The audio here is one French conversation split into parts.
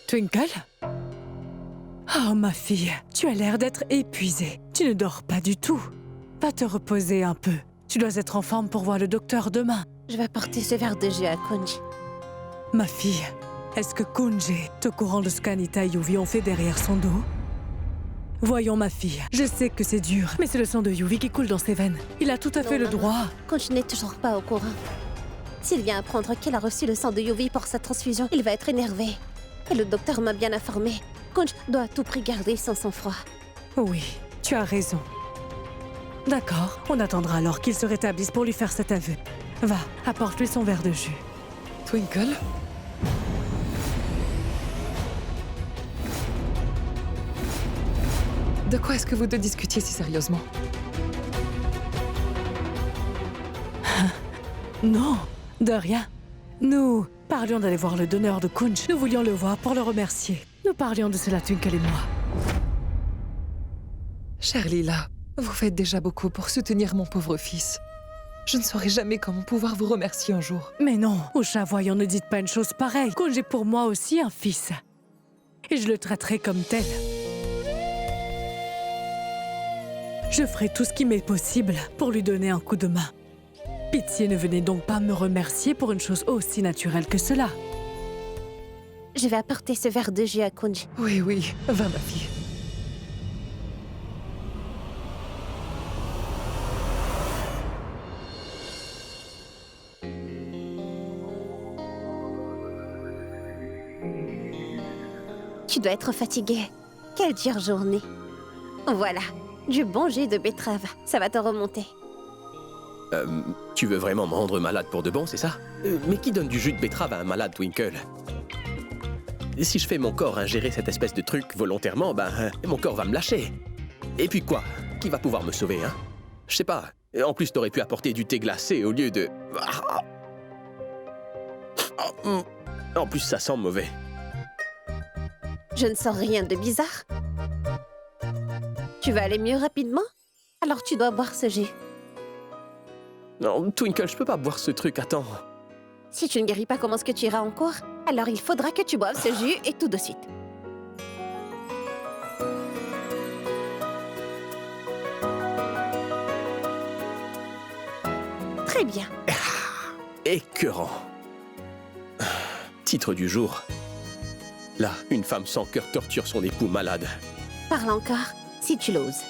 Twinkle? Oh, ma fille, tu as l'air d'être épuisée. Tu ne dors pas du tout. Va te reposer un peu. Tu dois être en forme pour voir le docteur demain. Je vais porter ce verre de jus à Kunji. Ma fille, est-ce que Kunji est au courant de ce qu'Anita et Yuvi ont fait derrière son dos? Voyons, ma fille, je sais que c'est dur, mais c'est le sang de Yuvi qui coule dans ses veines. Il a tout à fait le droit. Kunji n'est toujours pas au courant. S'il vient apprendre qu'il a reçu le sang de Yuvi pour sa transfusion, il va être énervé. Et le docteur m'a bien informé. Kunji doit à tout prix garder son sang-froid. Oui, tu as raison. D'accord, on attendra alors qu'il se rétablisse pour lui faire cet aveu. Va, apporte-lui son verre de jus. Twinkle? De quoi est-ce que vous deux discutiez si sérieusement? Non, de rien. Nous parlions d'aller voir le donneur de Kunji. Nous voulions le voir pour le remercier. Nous parlions de cela, Twinkle et moi. Chère Lila, vous faites déjà beaucoup pour soutenir mon pauvre fils. Je ne saurai jamais comment pouvoir vous remercier un jour. Mais non, Ousha, voyons, ne dites pas une chose pareille. Kunji est pour moi aussi un fils. Et je le traiterai comme tel. Je ferai tout ce qui m'est possible pour lui donner un coup de main. Pitié, ne venez donc pas me remercier pour une chose aussi naturelle que cela. Je vais apporter ce verre de jus à Kunji. Oui, oui, va ma fille. Tu dois être fatigué. Quelle dure journée. Voilà, du bon jus de betterave. Ça va te remonter. Tu veux vraiment me rendre malade pour de bon, c'est ça? Mais qui donne du jus de betterave à un malade, Twinkle? Si je fais mon corps ingérer cette espèce de truc volontairement, mon corps va me lâcher. Et puis quoi? Qui va pouvoir me sauver, hein? Je sais pas. En plus, t'aurais pu apporter du thé glacé au lieu de... En plus, ça sent mauvais. Je ne sens rien de bizarre. Tu vas aller mieux rapidement? Alors tu dois boire ce jus. Non, Twinkle, je peux pas boire ce truc, attends. Si tu ne guéris pas, comment est-ce que tu iras en cours? Alors il faudra que tu boives ce jus et tout de suite. Très bien. Écœurant. Titre du jour. Là, une femme sans cœur torture son époux malade. Parle encore, si tu l'oses.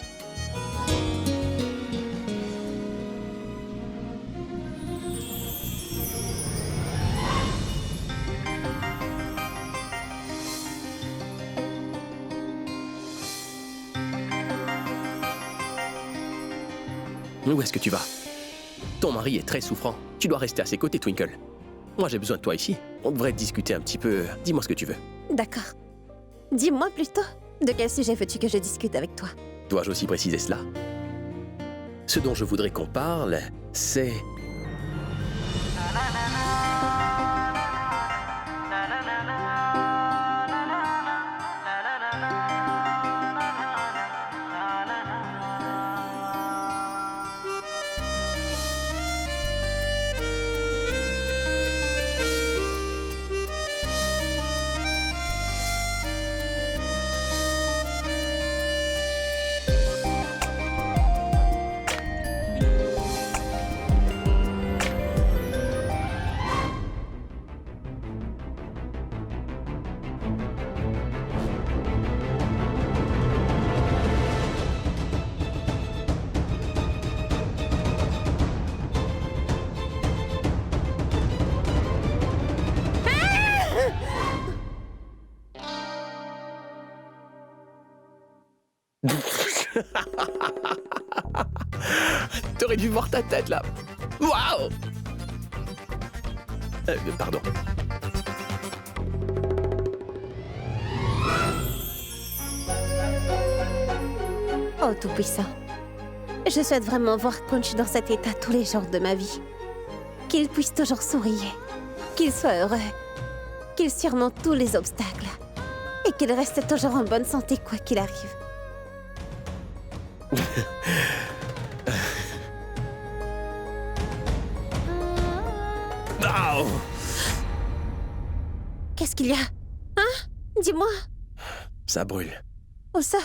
Où est-ce que tu vas? Ton mari est très souffrant. Tu dois rester à ses côtés, Twinkle. Moi, j'ai besoin de toi ici. On devrait discuter un petit peu. Dis-moi ce que tu veux. D'accord. Dis-moi plutôt, de quel sujet veux-tu que je discute avec toi? Dois-je aussi préciser cela? Ce dont je voudrais qu'on parle, c'est... T'aurais dû voir ta tête, là. Waouh! Pardon. Oh, Tout-Puissant. Je souhaite vraiment voir Kunji dans cet état tous les jours de ma vie. Qu'il puisse toujours sourire, qu'il soit heureux, qu'il surmonte tous les obstacles et qu'il reste toujours en bonne santé quoi qu'il arrive. Ah! Qu'est-ce qu'il y a? Hein? Dis-moi, Ça brûle. où ça?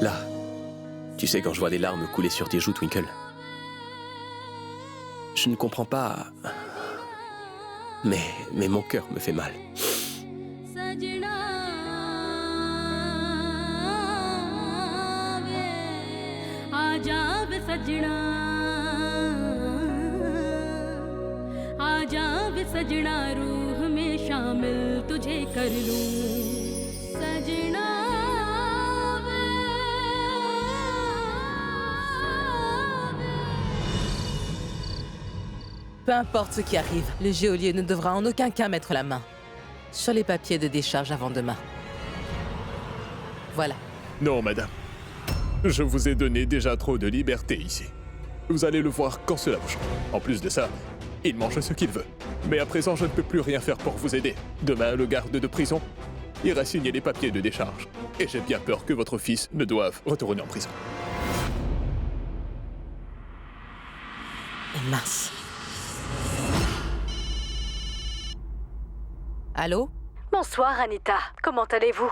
Là. Tu sais, quand je vois des larmes couler sur tes joues, Twinkle. Je ne comprends pas... Mais mon cœur me fait mal. Peu importe ce qui arrive, le geôlier ne devra en aucun cas mettre la main sur les papiers de décharge avant demain. Voilà. Non, madame. Je vous ai donné déjà trop de liberté ici. Vous allez le voir quand cela vous chante. En plus de ça, il mange ce qu'il veut. Mais à présent, je ne peux plus rien faire pour vous aider. Demain, le garde de prison ira signer les papiers de décharge. Et j'ai bien peur que votre fils ne doive retourner en prison. Et mince. Allô? Bonsoir, Anita. Comment allez-vous?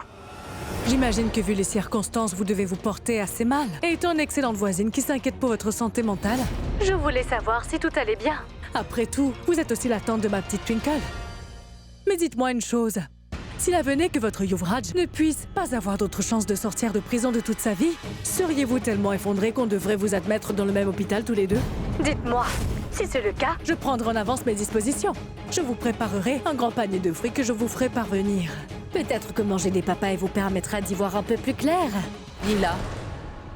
J'imagine que vu les circonstances, vous devez vous porter assez mal. Et étant une excellente voisine qui s'inquiète pour votre santé mentale, je voulais savoir si tout allait bien. Après tout, vous êtes aussi la tante de ma petite Twinkle. Mais dites-moi une chose. S'il advenait que votre Yuvraj ne puisse pas avoir d'autre chance de sortir de prison de toute sa vie, seriez-vous tellement effondré qu'on devrait vous admettre dans le même hôpital tous les deux? Dites-moi. Si c'est le cas, je prendrai en avance mes dispositions. Je vous préparerai un grand panier de fruits que je vous ferai parvenir. Peut-être que manger des papayes vous permettra d'y voir un peu plus clair. Lila,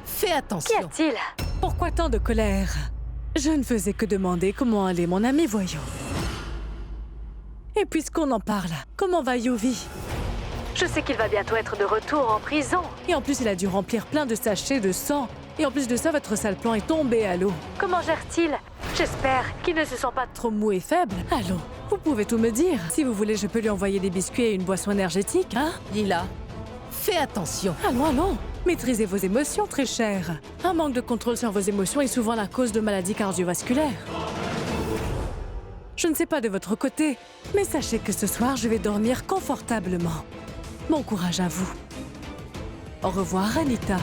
fais attention. Qu'y a-t-il? Pourquoi tant de colère? Je ne faisais que demander comment allait mon ami, voyons. Et puisqu'on en parle, comment va Yuvi? Je sais qu'il va bientôt être de retour en prison. Et en plus, il a dû remplir plein de sachets de sang. Et en plus de ça, votre sale plan est tombé à l'eau. Comment gère-t-il? J'espère qu'il ne se sent pas trop mou et faible. Allons, vous pouvez tout me dire. Si vous voulez, je peux lui envoyer des biscuits et une boisson énergétique, hein? Lila, fais attention. Allons. Maîtrisez vos émotions, très chère. Un manque de contrôle sur vos émotions est souvent la cause de maladies cardiovasculaires. Je ne sais pas de votre côté, mais sachez que ce soir, je vais dormir confortablement. Bon courage à vous. Au revoir, Anita.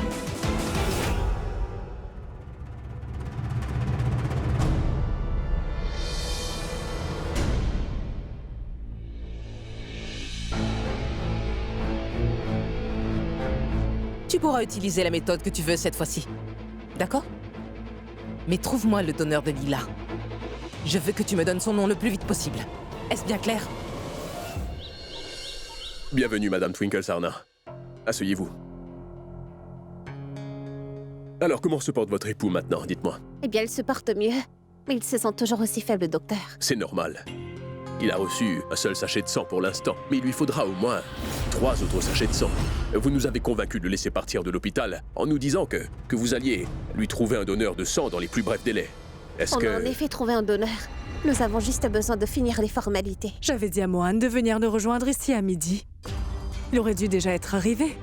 Tu pourras utiliser la méthode que tu veux cette fois-ci. D'accord? Mais trouve-moi le donneur de Lila. Je veux que tu me donnes son nom le plus vite possible. Est-ce bien clair? Bienvenue, Madame Twinkle Sarna. Asseyez-vous. Alors, comment se porte votre époux maintenant, dites-moi? Eh bien, il se porte mieux. Mais il se sent toujours aussi faible, docteur. C'est normal. Il a reçu un seul sachet de sang pour l'instant, mais il lui faudra au moins 3 autres sachets de sang. Vous nous avez convaincus de le laisser partir de l'hôpital en nous disant que vous alliez lui trouver un donneur de sang dans les plus brefs délais. Est-ce On que... a en effet trouvé un donneur. Nous avons juste besoin de finir les formalités. J'avais dit à Mohan de venir nous rejoindre ici à midi. Il aurait dû déjà être arrivé.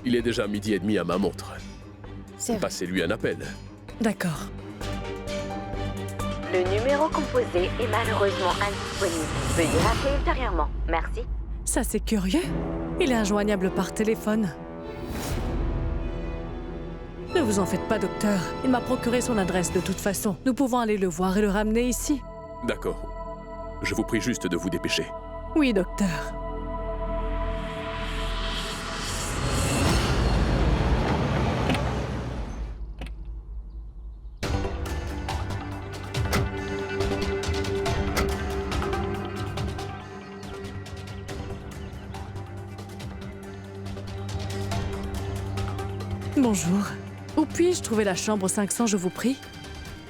Il est déjà 12h30 à ma montre. C'est vrai. Passez-lui un appel. D'accord. Le numéro composé est malheureusement indisponible. Veuillez rappeler ultérieurement. Merci. Ça, c'est curieux. Il est injoignable par téléphone. Ne vous en faites pas, docteur. Il m'a procuré son adresse de toute façon. Nous pouvons aller le voir et le ramener ici. D'accord. Je vous prie juste de vous dépêcher. Oui, docteur. Bonjour. Où puis-je trouver la chambre 500, je vous prie?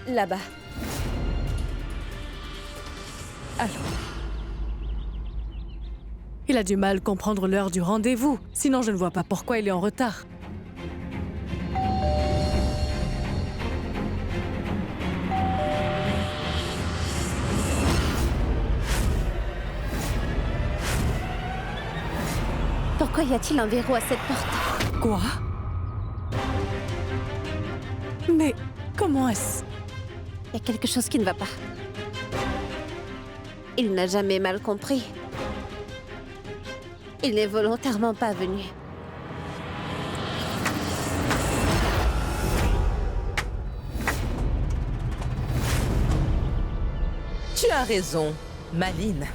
Là-bas. Allons. Il a du mal à comprendre l'heure du rendez-vous. Sinon, je ne vois pas pourquoi il est en retard. Pourquoi y a-t-il un verrou à cette porte? Quoi? Mais comment est-ce? Il y a quelque chose qui ne va pas. Il n'a jamais mal compris. Il n'est volontairement pas venu. Tu as raison, Maline.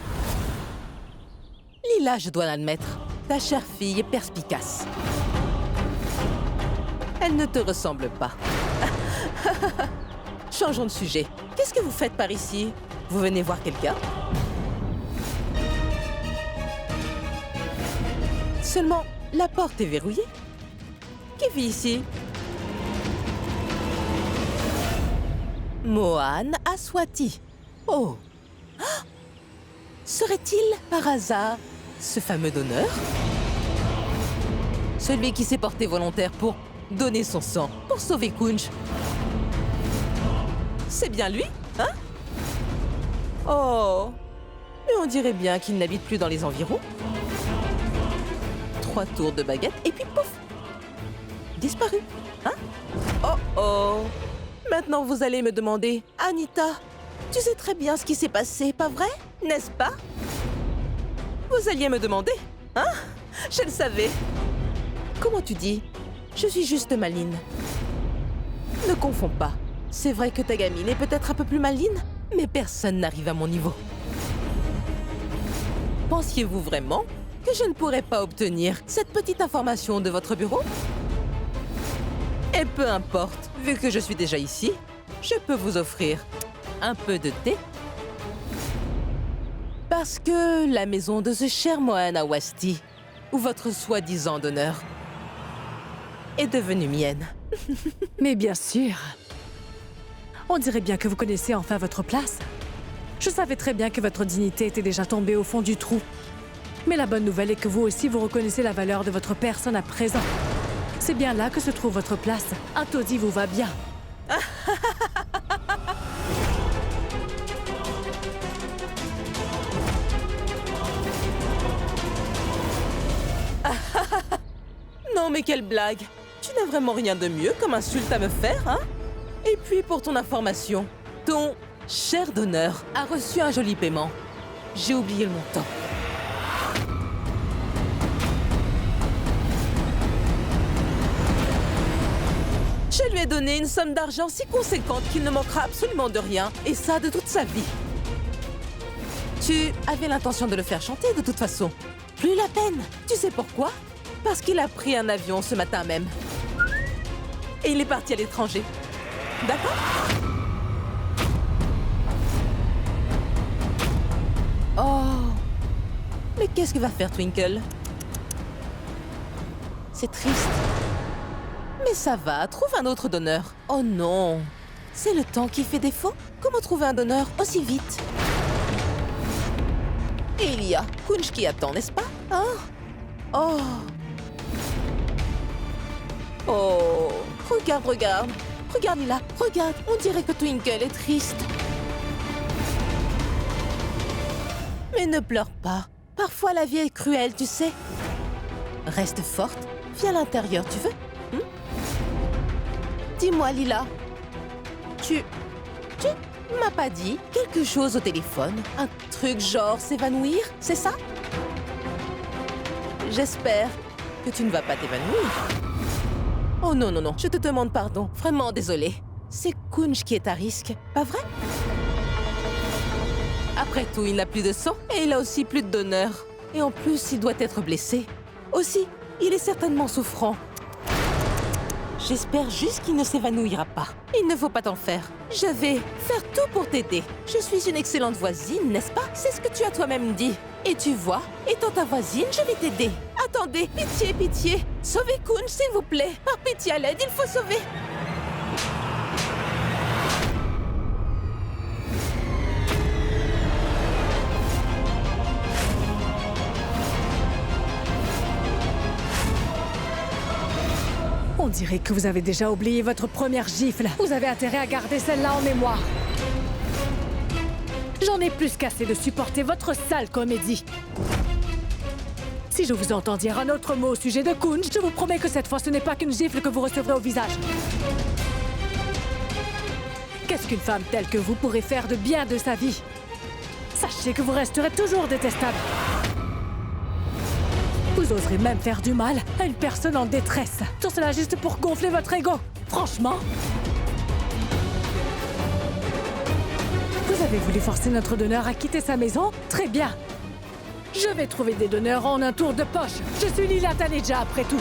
Lila, je dois l'admettre, ta chère fille est perspicace. Elle ne te ressemble pas. Changeons de sujet. Qu'est-ce que vous faites par ici? Vous venez voir quelqu'un? Seulement, la porte est verrouillée. Qui vit ici? Mohan Aswati. Oh! Ah! Serait-il, par hasard, ce fameux donneur? Celui qui s'est porté volontaire pour donner son sang, pour sauver Kunj. C'est bien lui, hein? Oh! Mais on dirait bien qu'il n'habite plus dans les environs. 3 tours de baguette, et puis pouf! Disparu, hein? Oh oh! Maintenant, vous allez me demander, Anita, tu sais très bien ce qui s'est passé, pas vrai? N'est-ce pas? Vous alliez me demander, hein? Je le savais. Comment tu dis? Je suis juste Maline. Ne confonds pas. C'est vrai que ta gamine est peut-être un peu plus maline, mais personne n'arrive à mon niveau. Pensiez-vous vraiment que je ne pourrais pas obtenir cette petite information de votre bureau? Et peu importe, vu que je suis déjà ici, je peux vous offrir un peu de thé. Parce que la maison de ce cher Mohan Aswati, ou votre soi-disant donneur, est devenue mienne. Mais bien sûr. On dirait bien que vous connaissez enfin votre place. Je savais très bien que votre dignité était déjà tombée au fond du trou. Mais la bonne nouvelle est que vous aussi, vous reconnaissez la valeur de votre personne à présent. C'est bien là que se trouve votre place. Un taudis vous va bien. Non mais quelle blague! Tu n'as vraiment rien de mieux comme insulte à me faire, hein? Et puis pour ton information, ton cher donneur a reçu un joli paiement. J'ai oublié le montant. Je lui ai donné une somme d'argent si conséquente qu'il ne manquera absolument de rien, et ça de toute sa vie. Tu avais l'intention de le faire chanter de toute façon. Plus la peine. Tu sais pourquoi? Parce qu'il a pris un avion ce matin même. Et il est parti à l'étranger. D'accord? Oh! Mais qu'est-ce que va faire Twinkle? C'est triste. Mais ça va, trouve un autre donneur. Oh non! C'est le temps qui fait défaut? Comment trouver un donneur aussi vite? Et il y a Kunj qui attend, n'est-ce pas? Hein? Oh! Oh! Regarde, regarde! Regarde, Lila, regarde! On dirait que Twinkle est triste. Mais ne pleure pas. Parfois, la vie est cruelle, tu sais. Reste forte. Viens à l'intérieur, tu veux? Dis-moi, Lila. Tu m'as pas dit quelque chose au téléphone? Un truc genre s'évanouir, c'est ça? J'espère que tu ne vas pas t'évanouir. Oh non, non, non, je te demande pardon. Vraiment désolée. C'est Kunj qui est à risque, pas vrai? Après tout, il n'a plus de sang et il a aussi plus de donneur. Et en plus, il doit être blessé. Aussi, il est certainement souffrant. J'espère juste qu'il ne s'évanouira pas. Il ne faut pas t'en faire. Je vais faire tout pour t'aider. Je suis une excellente voisine, n'est-ce pas? C'est ce que tu as toi-même dit. Et tu vois, étant ta voisine, je vais t'aider. Attendez, pitié, pitié. Sauvez Kunj, s'il vous plaît. Par pitié à l'aide, il faut sauver. On dirait que vous avez déjà oublié votre première gifle. Vous avez intérêt à garder celle-là en mémoire. J'en ai plus qu'assez de supporter votre sale comédie. Si je vous entends dire un autre mot au sujet de Kunj, je vous promets que cette fois, ce n'est pas qu'une gifle que vous recevrez au visage. Qu'est-ce qu'une femme telle que vous pourrait faire de bien de sa vie? Sachez que vous resterez toujours détestable. Vous oserez même faire du mal à une personne en détresse. Tout cela juste pour gonfler votre ego. Franchement. Vous avez voulu forcer notre donneur à quitter sa maison? Très bien. Je vais trouver des donneurs en un tour de poche. Je suis Lila Taleja après tout.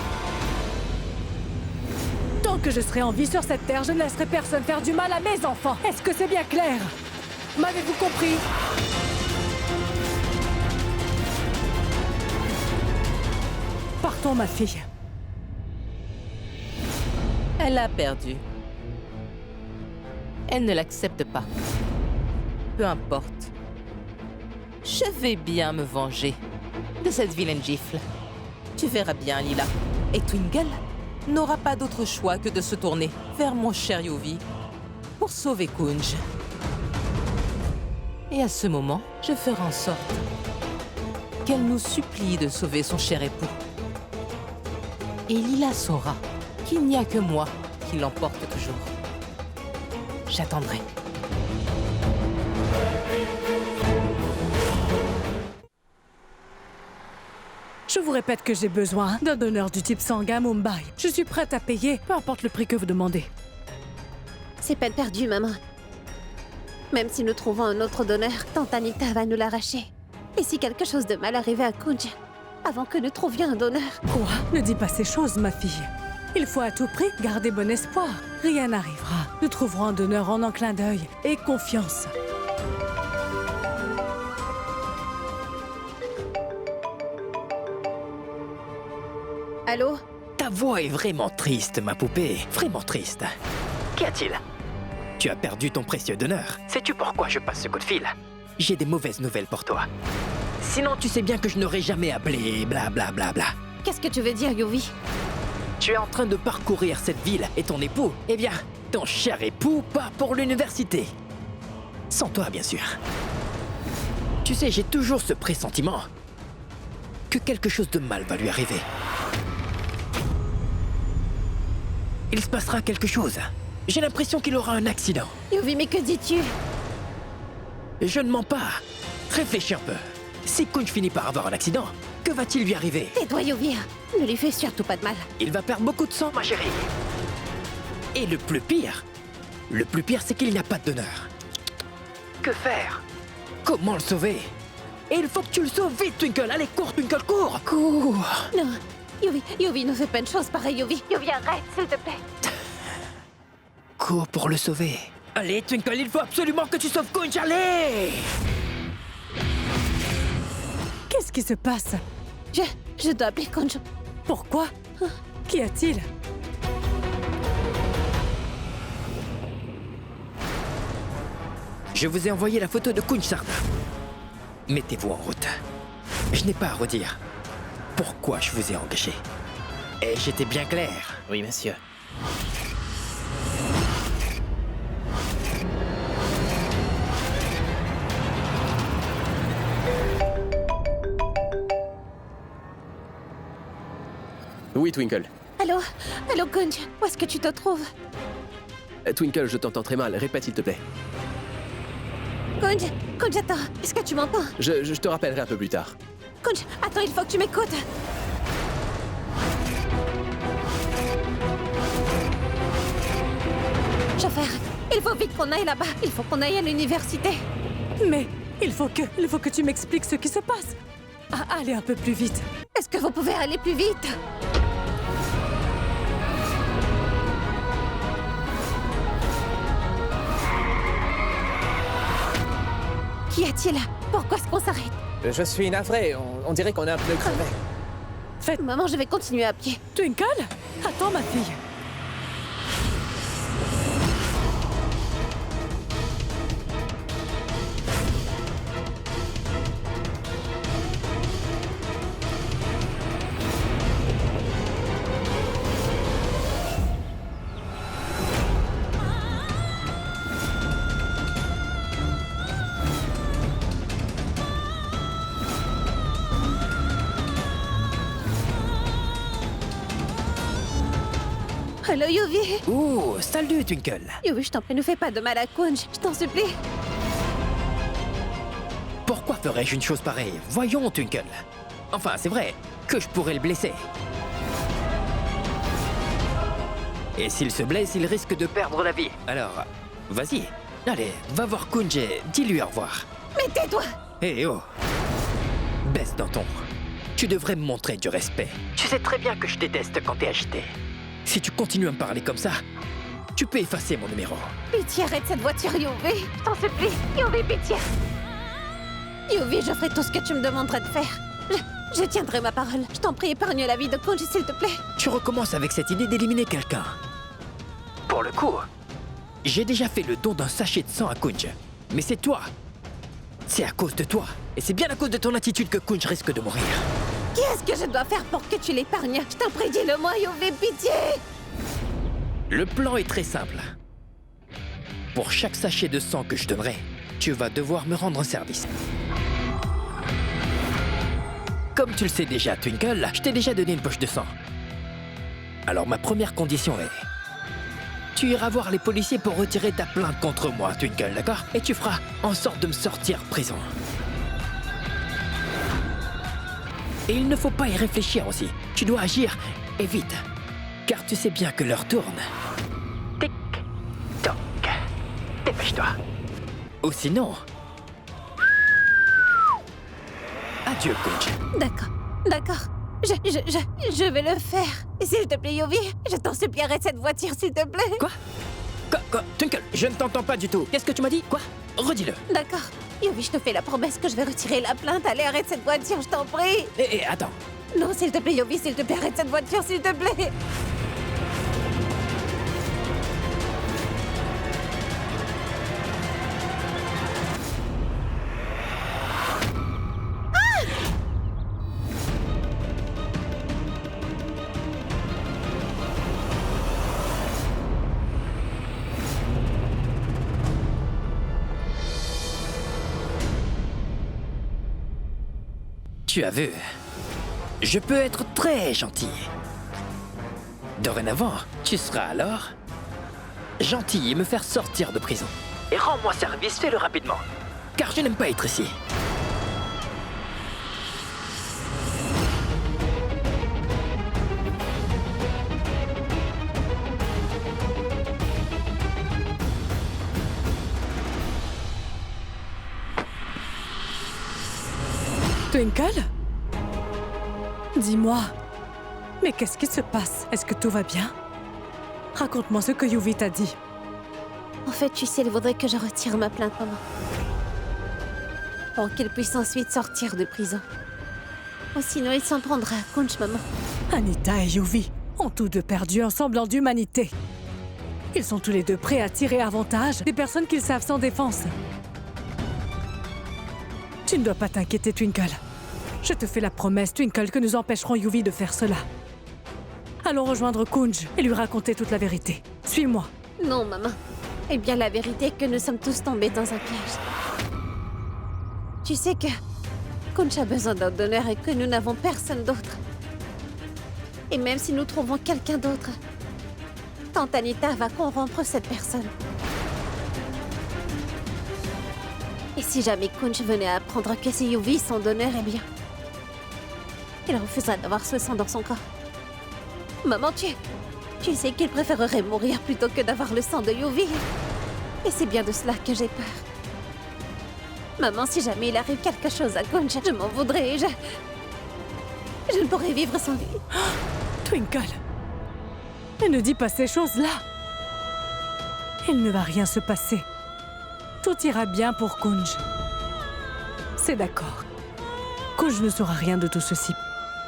Tant que je serai en vie sur cette terre, je ne laisserai personne faire du mal à mes enfants. Est-ce que c'est bien clair? M'avez-vous compris? Partons, ma fille. Elle a perdu. Elle ne l'accepte pas. Peu importe. Je vais bien me venger de cette vilaine gifle. Tu verras bien, Lila. Et Twinkle n'aura pas d'autre choix que de se tourner vers mon cher Yuvi pour sauver Kunj. Et à ce moment, je ferai en sorte qu'elle nous supplie de sauver son cher époux. Et Lila saura qu'il n'y a que moi qui l'emporte toujours. J'attendrai. Je vous répète que j'ai besoin d'un donneur du type Sangha Mumbai. Je suis prête à payer, peu importe le prix que vous demandez. C'est peine perdue, maman. Même si nous trouvons un autre donneur, tante Anita va nous l'arracher. Et si quelque chose de mal arrivait à Kunj, avant que nous trouvions un donneur? Quoi? Ne dis pas ces choses, ma fille. Il faut à tout prix garder bon espoir. Rien n'arrivera. Nous trouverons un donneur en un clin d'œil. Et confiance. Allô? Ta voix est vraiment triste, ma poupée. Vraiment triste. Qu'y a-t-il? Tu as perdu ton précieux donneur. Sais-tu pourquoi je passe ce coup de fil? J'ai des mauvaises nouvelles pour toi. Sinon, tu sais bien que je n'aurais jamais appelé blablabla. Qu'est-ce que tu veux dire, Yuvi? Tu es en train de parcourir cette ville et ton époux, eh bien, ton cher époux part pour l'université. Sans toi, bien sûr. Tu sais, j'ai toujours ce pressentiment que quelque chose de mal va lui arriver. Il se passera quelque chose. J'ai l'impression qu'il aura un accident. Yuvi, mais que dis-tu? Je ne mens pas. Réfléchis un peu. Si Kunj finit par avoir un accident, que va-t-il lui arriver? Tais-toi, Yuvi. Ne lui fais surtout pas de mal. Il va perdre beaucoup de sang, ma chérie. Et le plus pire, c'est qu'il n'y a pas de donneur. Que faire? Comment le sauver? Et il faut que tu le sauves vite, Twinkle. Allez, cours, Twinkle, cours. Cours. Non, Yuvi, ne fais pas une chose pareille, Yuvi. Yuvi, arrête, s'il te plaît. Cours pour le sauver. Allez, Twinkle, il faut absolument que tu sauves Kunj, allez! Qu'est-ce qui se passe? Je dois appeler Kunj. Pourquoi? Qu'y a-t-il? Je vous ai envoyé la photo de Kunj Sarna. Mettez-vous en route. Je n'ai pas à redire pourquoi je vous ai engagé. Et j'étais bien clair. Oui, monsieur. Oui, Twinkle. Allô Kunj, où est-ce que tu te trouves? Twinkle, je t'entends très mal. Répète, s'il te plaît. Kunj, attends. Est-ce que tu m'entends? Je te rappellerai un peu plus tard. Kunj, attends, il faut que tu m'écoutes. Chauffeur, il faut vite qu'on aille là-bas. Il faut qu'on aille à l'université. Mais il faut que tu m'expliques ce qui se passe. Ah, allez un peu plus vite. Est-ce que vous pouvez aller plus vite? Qu'y a-t-il? Pourquoi est-ce qu'on s'arrête? Je suis navré, on dirait qu'on a un pneu crevé. Maman, je vais continuer à pied. Twinkle? Attends, ma fille. Allô, Yuvi. Oh, salut Twinkle. Yuvi, je t'en prie, ne fais pas de mal à Kunj, je t'en supplie. Pourquoi ferais-je une chose pareille? Voyons Twinkle. Enfin, c'est vrai que je pourrais le blesser. Et s'il se blesse, il risque de perdre la vie. Alors, vas-y. Allez, va voir Kunj et dis-lui au revoir. Mais tais-toi. Hé oh. Baisse d'un ton. Tu devrais me montrer du respect. Tu sais très bien que je déteste quand t'es agité. Si tu continues à me parler comme ça, tu peux effacer mon numéro. Pitié, arrête cette voiture, Yuvi. Je t'en supplie. Yuvi, pitié. Yuvi, je ferai tout ce que tu me demanderais de faire. Je tiendrai ma parole. Je t'en prie, épargne la vie de Kunj, s'il te plaît. Tu recommences avec cette idée d'éliminer quelqu'un. Pour le coup, j'ai déjà fait le don d'un sachet de sang à Kunj. Mais c'est toi. C'est à cause de toi. Et c'est bien à cause de ton attitude que Kunj risque de mourir. Qu'est-ce que je dois faire pour que tu l'épargnes? Je t'en prie, dis-le-moi, Yuvi, pitié. Le plan est très simple. Pour chaque sachet de sang que je donnerai, tu vas devoir me rendre un service. Comme tu le sais déjà, Twinkle, je t'ai déjà donné une poche de sang. Alors ma première condition est... Tu iras voir les policiers pour retirer ta plainte contre moi, Twinkle, d'accord? Et tu feras en sorte de me sortir de prison. Et il ne faut pas y réfléchir aussi. Tu dois agir, et vite. Car tu sais bien que l'heure tourne. Tic-toc. Dépêche-toi. Ou sinon... Adieu, Kunj. D'accord. Je vais le faire. S'il te plaît, Yuvi, je t'en supplie, arrête cette voiture, s'il te plaît. Quoi? Twinkle, je ne t'entends pas du tout. Qu'est-ce que tu m'as dit? Quoi? Redis-le. D'accord. Yuvi, je te fais la promesse que je vais retirer la plainte. Allez, arrête cette voiture, je t'en prie. Attends. Non, s'il te plaît, Yuvi, s'il te plaît, arrête cette voiture, s'il te plaît. Tu as vu, je peux être très gentil. Dorénavant, tu seras alors gentil et me faire sortir de prison. Et rends-moi service, fais-le rapidement, car je n'aime pas être ici. Twinkle? Dis-moi, mais qu'est-ce qui se passe? Est-ce que tout va bien? Raconte-moi ce que Yuvi t'a dit. En fait, tu sais, il voudrait que je retire ma plainte, maman. Pour qu'il puisse ensuite sortir de prison. Ou sinon, il s'en prendra à Kunj, maman. Anita et Yuvi ont tous deux perdu un semblant d'humanité. Ils sont tous les deux prêts à tirer avantage des personnes qu'ils savent sans défense. Tu ne dois pas t'inquiéter, Twinkle. Je te fais la promesse, Twinkle, que nous empêcherons Yuvi de faire cela. Allons rejoindre Kunj et lui raconter toute la vérité. Suis-moi. Non, maman. Eh bien, la vérité est que nous sommes tous tombés dans un piège. Tu sais que Kunj a besoin d'un donneur et que nous n'avons personne d'autre. Et même si nous trouvons quelqu'un d'autre, Tante Anita va corrompre cette personne. Et si jamais Kunj venait à apprendre que c'est Yuvi son donneur, eh bien... il refusera d'avoir ce sang dans son corps. Maman, tu sais qu'il préférerait mourir plutôt que d'avoir le sang de Yuvi. Et c'est bien de cela que j'ai peur. Maman, si jamais il arrive quelque chose à Kunj, je m'en voudrais et je ne pourrais vivre sans lui. Twinkle, ne dis pas ces choses-là. Il ne va rien se passer. Tout ira bien pour Kunj. C'est d'accord. Kunj ne saura rien de tout ceci.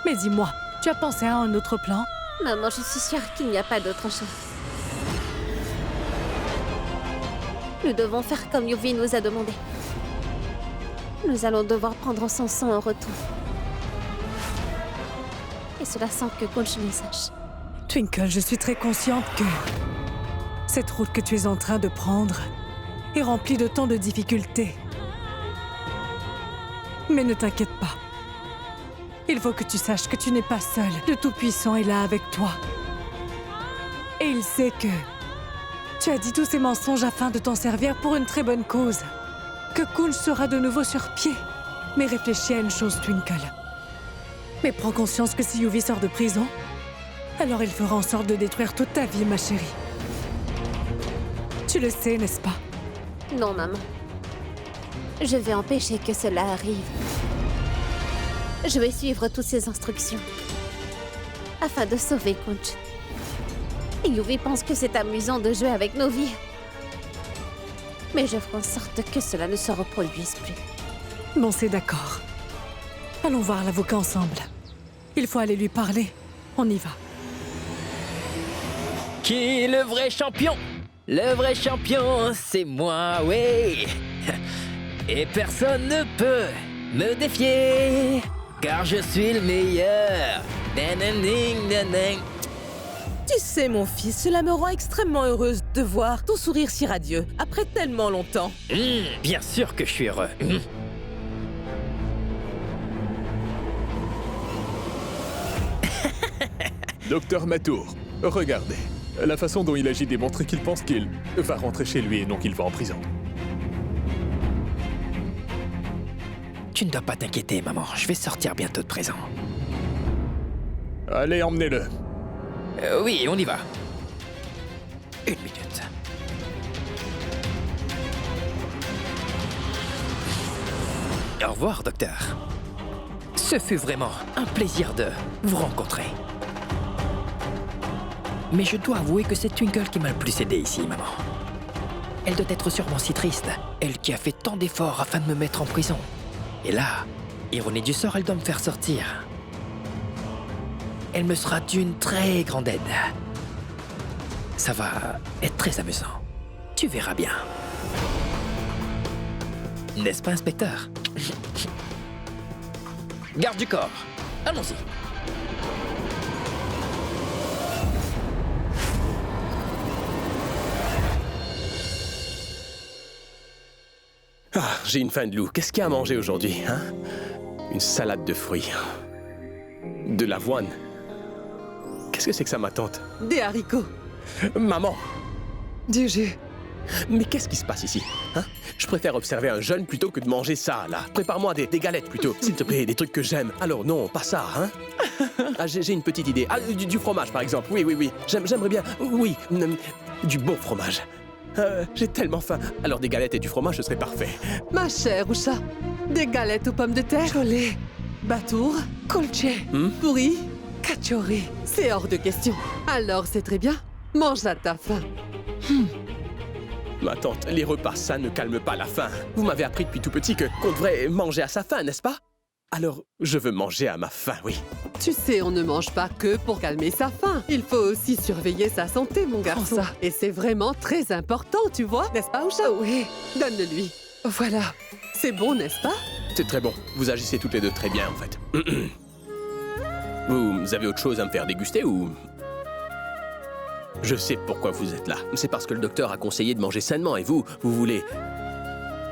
Mais dis-moi, tu as pensé à un autre plan? Maman, je suis sûre qu'il n'y a pas d'autre chose. Nous devons faire comme Yuvi nous a demandé. Nous allons devoir prendre son sang en retour. Et cela sans que Kunj le sache. Twinkle, je suis très consciente que cette route que tu es en train de prendre est remplie de tant de difficultés. Mais ne t'inquiète pas. Il faut que tu saches que tu n'es pas seul. Le Tout-Puissant est là avec toi. Et il sait que tu as dit tous ces mensonges afin de t'en servir pour une très bonne cause. Que Kunj sera de nouveau sur pied. Mais réfléchis à une chose, Twinkle. Mais prends conscience que si Yuvi sort de prison, alors il fera en sorte de détruire toute ta vie, ma chérie. Tu le sais, n'est-ce pas? Non, maman. Je vais empêcher que cela arrive. Je vais suivre toutes ses instructions afin de sauver Kunj. Yuvi pense que c'est amusant de jouer avec nos vies. Mais je ferai en sorte que cela ne se reproduise plus. Bon, c'est d'accord. Allons voir l'avocat ensemble. Il faut aller lui parler. On y va. Qui est le vrai champion? Le vrai champion, c'est moi, oui. Et personne ne peut me défier, car je suis le meilleur. Ding, ding, ding. Tu sais, mon fils, cela me rend extrêmement heureuse de voir ton sourire si radieux, après tellement longtemps. Bien sûr que je suis heureux. Docteur Matour, regardez. La façon dont il agit démontre qu'il pense qu'il va rentrer chez lui et non qu'il va en prison. Tu ne dois pas t'inquiéter, maman. Je vais sortir bientôt de prison. Allez, emmenez-le. Oui, on y va. Une minute. Au revoir, docteur. Ce fut vraiment un plaisir de vous rencontrer. Mais je dois avouer que c'est Twinkle qui m'a le plus aidé ici, maman. Elle doit être sûrement si triste. Elle qui a fait tant d'efforts afin de me mettre en prison. Et là, ironie du sort, elle doit me faire sortir. Elle me sera d'une très grande aide. Ça va être très amusant. Tu verras bien. N'est-ce pas, inspecteur? Garde du corps, allons-y. Ah, j'ai une faim de loup. Qu'est-ce qu'il y a à manger aujourd'hui, hein? Une salade de fruits. De l'avoine. Qu'est-ce que c'est que ça, ma tante? Des haricots. Maman! Du jus. Mais qu'est-ce qui se passe ici, hein? Je préfère observer un jeune plutôt que de manger ça, là. Prépare-moi des galettes, plutôt. S'il te plaît, des trucs que j'aime. Alors non, pas ça, hein? Ah, j'ai une petite idée. Ah, du fromage, par exemple. Oui. J'aimerais bien... Oui, du bon fromage. J'ai tellement faim. Alors des galettes et du fromage, ce serait parfait. Ma chère Usha, des galettes aux pommes de terre, cholé, batour, kolche, pourri, kachori. C'est hors de question. Alors c'est très bien. Mange à ta faim. Ma tante, les repas sains ne calment pas la faim. Vous m'avez appris depuis tout petit qu'on devrait manger à sa faim, n'est-ce pas? Alors, je veux manger à ma faim, oui. Tu sais, on ne mange pas que pour calmer sa faim. Il faut aussi surveiller sa santé, mon garçon. Ça. Et c'est vraiment très important, tu vois, n'est-ce pas, Usha? Oui, donne-le-lui. Voilà. C'est bon, n'est-ce pas? C'est très bon. Vous agissez toutes les deux très bien, en fait. Vous avez autre chose à me faire déguster ou... Je sais pourquoi vous êtes là. C'est parce que le docteur a conseillé de manger sainement et vous voulez...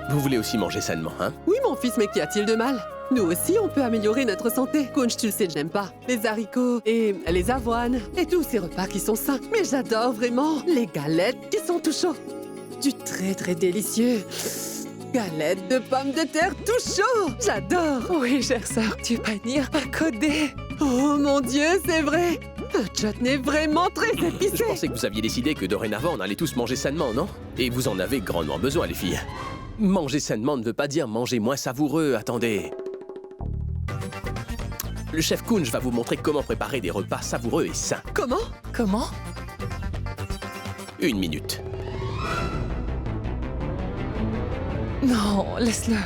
Vous voulez aussi manger sainement, hein? Oui, mon fils, mais qu'y a-t-il de mal? Nous aussi, on peut améliorer notre santé. Kunj, tu le sais, je n'aime pas les haricots et les avoines et tous ces repas qui sont sains. Mais j'adore vraiment les galettes qui sont tout chauds. Du très très délicieux. Galettes de pommes de terre tout chaud. J'adore. Oui, chère sœur, du panir pas codé. Oh mon Dieu, c'est vrai. Le chutney est vraiment très épicé. Je pensais que vous aviez décidé que dorénavant, on allait tous manger sainement, non? Et vous en avez grandement besoin, les filles. Manger sainement ne veut pas dire manger moins savoureux, attendez. Le chef Kunj va vous montrer comment préparer des repas savoureux et sains. Comment? Comment? 1 minute. Non, laisse-le.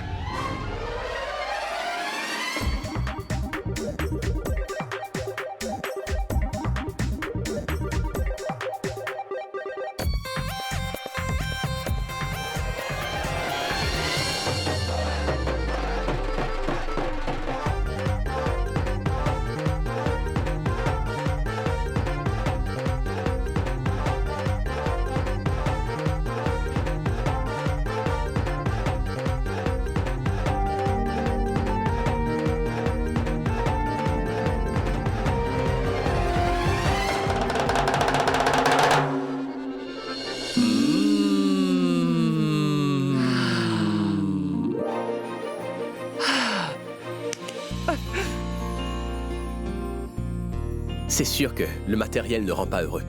C'est sûr que le matériel ne rend pas heureux.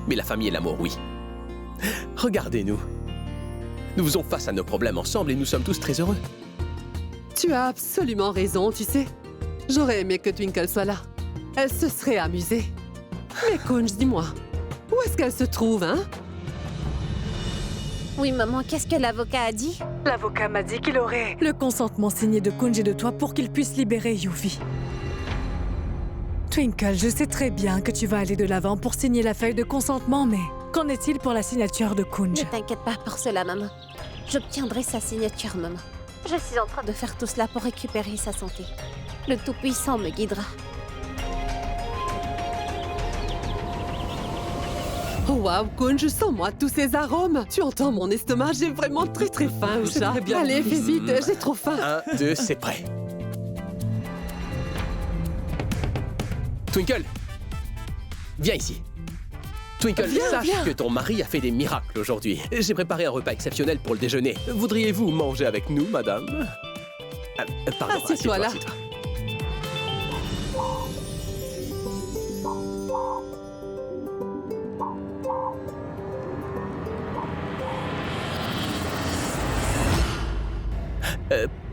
Mais la famille et l'amour, oui. Regardez-nous. Nous faisons face à nos problèmes ensemble et nous sommes tous très heureux. Tu as absolument raison, tu sais. J'aurais aimé que Twinkle soit là. Elle se serait amusée. Mais Kunj, dis-moi, où est-ce qu'elle se trouve, hein? Oui, maman, qu'est-ce que l'avocat a dit? L'avocat m'a dit qu'il aurait le consentement signé de Kunj et de toi pour qu'il puisse libérer Yuvi. Twinkle, je sais très bien que tu vas aller de l'avant pour signer la feuille de consentement, mais qu'en est-il pour la signature de Kunj? Ne t'inquiète pas pour cela, maman. J'obtiendrai sa signature, maman. Je suis en train de faire tout cela pour récupérer sa santé. Le Tout-Puissant me guidera. Oh waouh, Kunj, sens-moi tous ces arômes. Tu entends mon estomac, j'ai vraiment très très faim, Usha. Allez, fais vite, j'ai trop faim. 1, 2, c'est prêt. Twinkle, viens ici. Twinkle, sache que ton mari a fait des miracles aujourd'hui. J'ai préparé un repas exceptionnel pour le déjeuner. Voudriez-vous manger avec nous, madame? Pardon, Assieds-toi là. assieds-toi.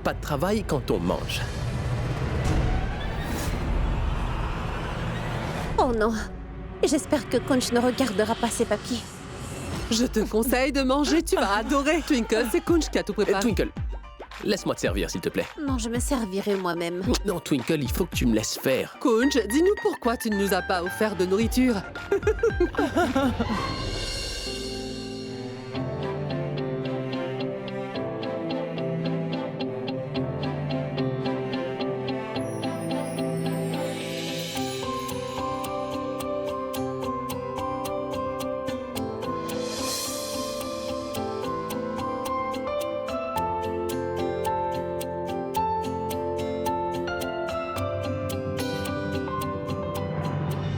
Pas de travail quand on mange. Oh non. J'espère que Kunj ne regardera pas ses papiers. Je te conseille de manger, tu vas adorer. Twinkle, c'est Kunj qui a tout préparé. Twinkle, laisse-moi te servir, s'il te plaît. Non, je me servirai moi-même. Non, Twinkle, il faut que tu me laisses faire. Kunj, dis-nous pourquoi tu ne nous as pas offert de nourriture.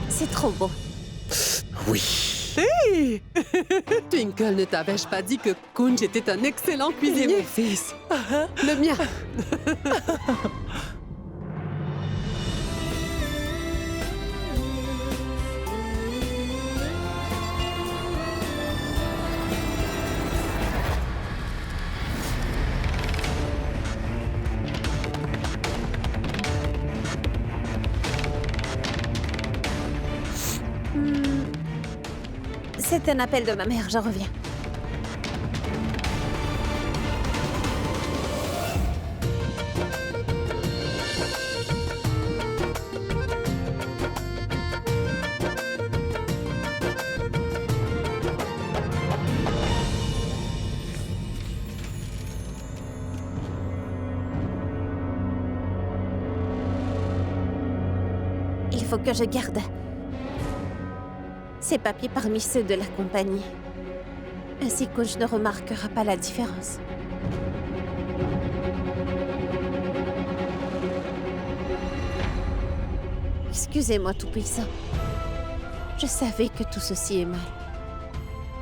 C'est trop beau. Oui. Hey Twinkle, ne t'avais-je pas dit que Kunj était un excellent cuisinier? Mon fils. Le mien. C'est un appel de ma mère, je reviens. Il faut que je garde ces papiers parmi ceux de la compagnie. Ainsi Kunj ne remarquera pas la différence. Excusez-moi, Tout-Puissant. Je savais que tout ceci est mal.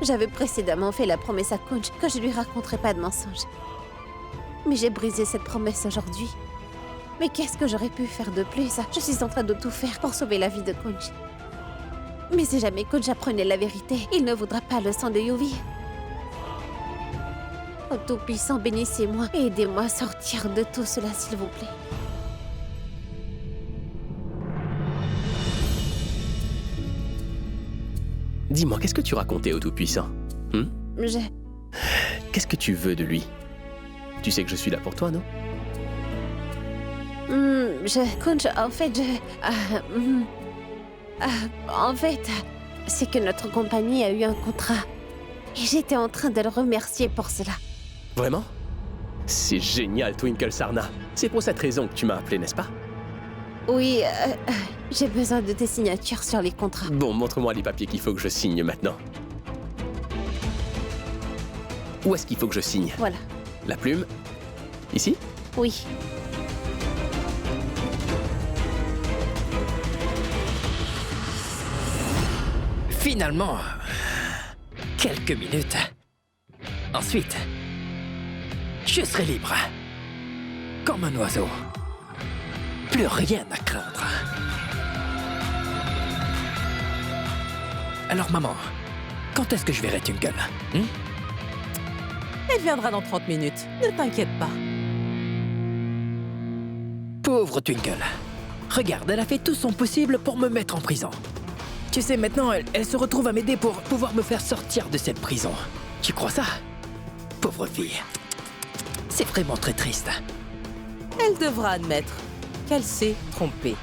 J'avais précédemment fait la promesse à Kunj que je lui raconterais pas de mensonges. Mais j'ai brisé cette promesse aujourd'hui. Mais qu'est-ce que j'aurais pu faire de plus? Je suis en train de tout faire pour sauver la vie de Kunj. Mais si jamais Kunj apprenait la vérité, il ne voudra pas le sang de Yuvi. Oh Tout-Puissant, bénissez-moi et aidez-moi à sortir de tout cela, s'il vous plaît. Dis-moi, qu'est-ce que tu racontais au Tout-Puissant? Qu'est-ce que tu veux de lui? Tu sais que je suis là pour toi, non? Kunj, en fait, en fait, c'est que notre compagnie a eu un contrat. Et j'étais en train de le remercier pour cela. Vraiment? C'est génial, Twinkle Sarna. C'est pour cette raison que tu m'as appelé, n'est-ce pas? Oui, j'ai besoin de tes signatures sur les contrats. Bon, montre-moi les papiers qu'il faut que je signe maintenant. Où est-ce qu'il faut que je signe? Voilà. La plume? Ici? Oui. Finalement, quelques minutes. Ensuite, je serai libre. Comme un oiseau. Plus rien à craindre. Alors maman, quand est-ce que je verrai Twinkle? Elle viendra dans 30 minutes. Ne t'inquiète pas. Pauvre Twinkle. Regarde, elle a fait tout son possible pour me mettre en prison. Tu sais, maintenant, elle se retrouve à m'aider pour pouvoir me faire sortir de cette prison. Tu crois ça? Pauvre fille. C'est vraiment très triste. Elle devra admettre qu'elle s'est trompée.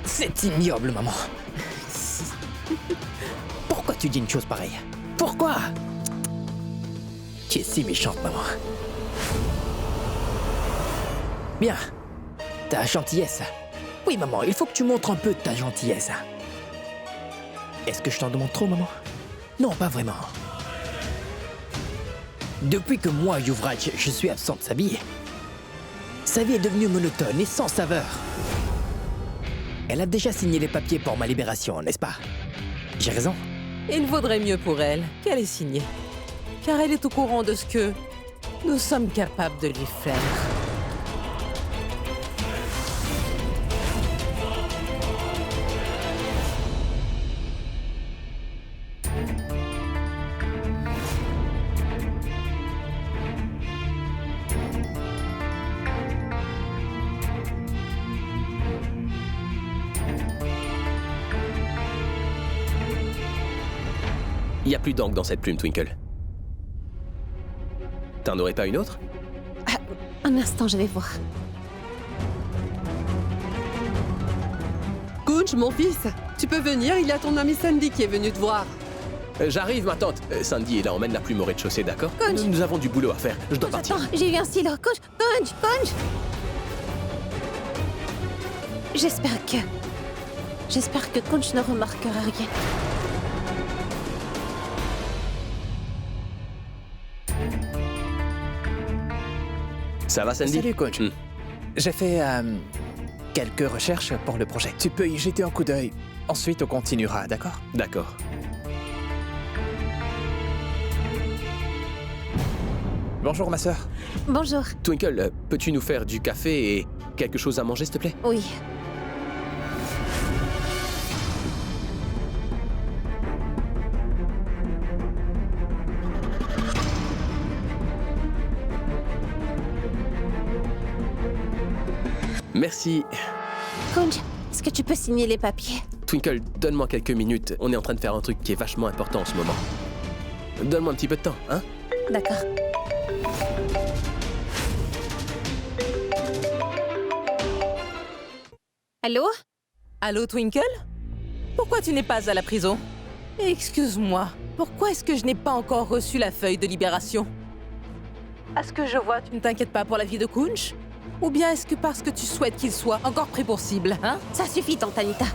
C'est ignoble, maman. Pourquoi tu dis une chose pareille? Pourquoi? Tu es si méchante, maman. Bien. Ta gentillesse. Oui, maman, il faut que tu montres un peu de ta gentillesse. Est-ce que je t'en demande trop, maman? Non, pas vraiment. Depuis que moi, Yuvraj, je suis absent de sa vie est devenue monotone et sans saveur. Elle a déjà signé les papiers pour ma libération, n'est-ce pas? J'ai raison? Il vaudrait mieux pour elle qu'elle ait signé. Car elle est au courant de ce que nous sommes capables de lui faire. Il n'y a plus d'encre dans cette plume, Twinkle. T'en aurais pas une autre? Un instant, je vais voir. Kunj, mon fils, tu peux venir, il y a ton ami Sandy qui est venu te voir. J'arrive, ma tante. Sandy, là, emmène la plume au rez-de-chaussée, d'accord? Kunj. Nous avons du boulot à faire. Je dois partir. Attends, j'ai eu un stylo. Conch. J'espère que Conch ne remarquera rien. Ça va, Sandy? Salut, coach. J'ai fait quelques recherches pour le projet. Tu peux y jeter un coup d'œil. Ensuite, on continuera, d'accord? D'accord. Bonjour, ma sœur. Bonjour. Twinkle, peux-tu nous faire du café et quelque chose à manger, s'il te plaît? Oui. Merci. Conch, est-ce que tu peux signer les papiers? Twinkle, donne-moi quelques minutes. On est en train de faire un truc qui est vachement important en ce moment. Donne-moi un petit peu de temps, hein? D'accord. Allô? Allô, Twinkle? Pourquoi tu n'es pas à la prison? Excuse-moi, pourquoi est-ce que je n'ai pas encore reçu la feuille de libération? À ce que je vois, tu ne t'inquiètes pas pour la vie de Kunj? Ou bien est-ce que parce que tu souhaites qu'il soit encore pris pour cible, hein? Ça suffit, tante Anita.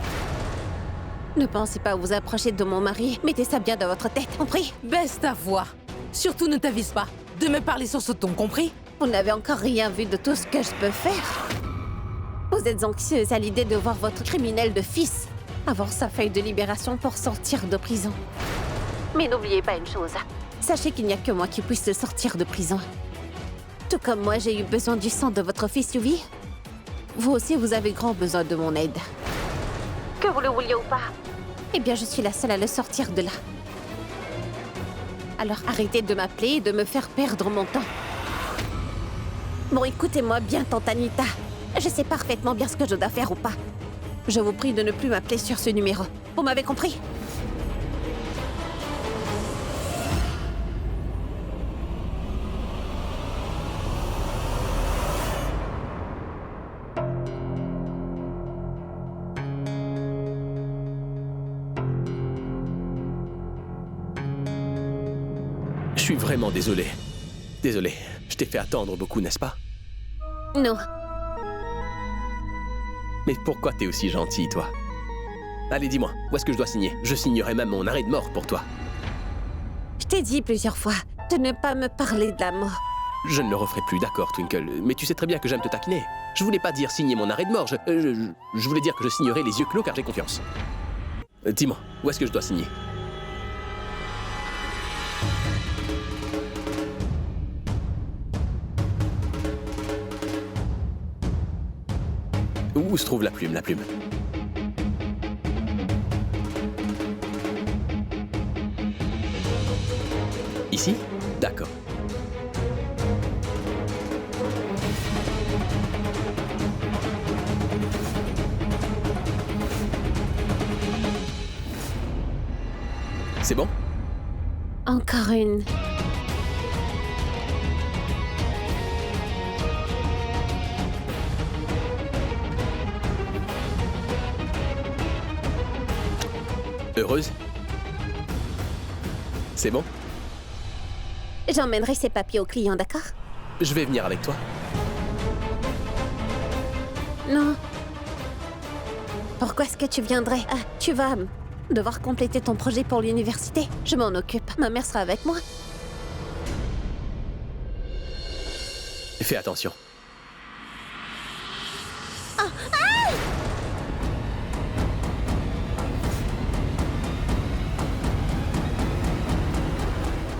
Ne pensez pas vous approcher de mon mari. Mettez ça bien dans votre tête, compris? Baisse ta voix. Surtout ne t'avise pas de me parler sur ce ton, compris? Vous n'avez encore rien vu de tout ce que je peux faire. Vous êtes anxieuse à l'idée de voir votre criminel de fils avoir sa feuille de libération pour sortir de prison. Mais n'oubliez pas une chose. Sachez qu'il n'y a que moi qui puisse le sortir de prison. Tout comme moi, j'ai eu besoin du sang de votre fils Yuvi. Vous aussi, vous avez grand besoin de mon aide. Que vous le vouliez ou pas. Eh bien, je suis la seule à le sortir de là. Alors arrêtez de m'appeler et de me faire perdre mon temps. Bon, écoutez-moi bien, tante Anita. Je sais parfaitement bien ce que je dois faire ou pas. Je vous prie de ne plus m'appeler sur ce numéro. Vous m'avez compris? Je suis vraiment désolé. Désolé. Je t'ai fait attendre beaucoup, n'est-ce pas? Non. Mais pourquoi t'es aussi gentil, toi? Allez, dis-moi, où est-ce que je dois signer? Je signerai même mon arrêt de mort pour toi. Je t'ai dit plusieurs fois de ne pas me parler de la mort. Je ne le referai plus, d'accord, Twinkle. Mais tu sais très bien que j'aime te taquiner. Je voulais pas dire signer mon arrêt de mort, je voulais dire que je signerai les yeux clos car j'ai confiance. Dis-moi, où est-ce que je dois signer? Où se trouve la plume, C'est bon? Encore une. Heureuse? C'est bon? J'emmènerai ces papiers au client, d'accord? Je vais venir avec toi. Non. Pourquoi est-ce que tu viendrais? Ah, tu vas devoir compléter ton projet pour l'université. Je m'en occupe. Ma mère sera avec moi. Fais attention.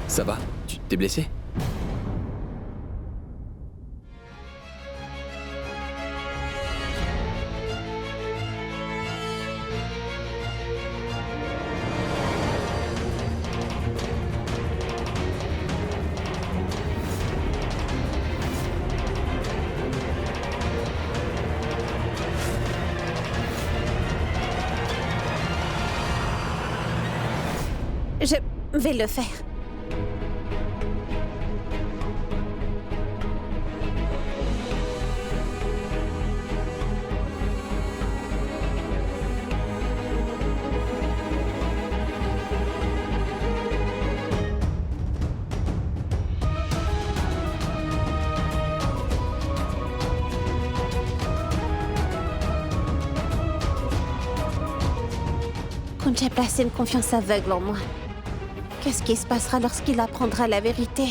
Ça va? Tu t'es blessé? Je vais le faire. Kunj a placé une confiance aveugle en moi. Qu'est-ce qui se passera lorsqu'il apprendra la vérité?